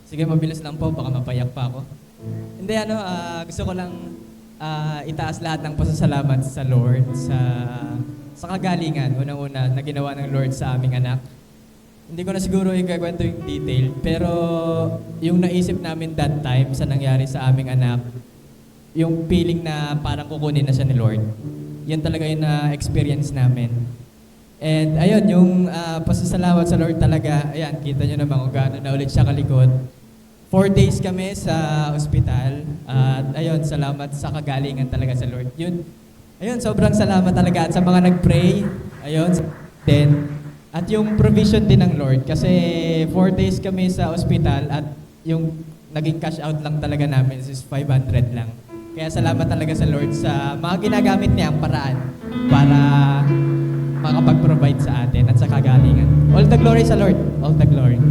Sige, mabilis lang po, baka mapayak pa ako. Hindi, gusto ko lang itaas lahat ng pasasalamat sa Lord, sa kagalingan, unang-una, na ginawa ng Lord sa aming anak. Hindi ko na siguro ikakwento yung detail, pero yung naisip namin that time sa nangyari sa aming anak, yung feeling na parang kukunin na siya ni Lord. Yan talaga yung na-experience namin. And ayun, yung pasasalamat sa Lord talaga, ayan, kita nyo naman kung gaano na ulit siya kalikot. 4 days kami sa ospital at ayun, salamat sa kagalingan talaga sa Lord. Yun, ayun, sobrang salamat talaga at sa mga nag-pray, ayun, then, at yung provision din ng Lord kasi 4 days kami sa ospital at yung naging cash out lang talaga namin is 500 lang. Kaya salamat talaga sa Lord sa mga ginagamit niya ang paraan para makapag-provide sa atin at sa kagalingan. All the glory sa Lord. All the glory.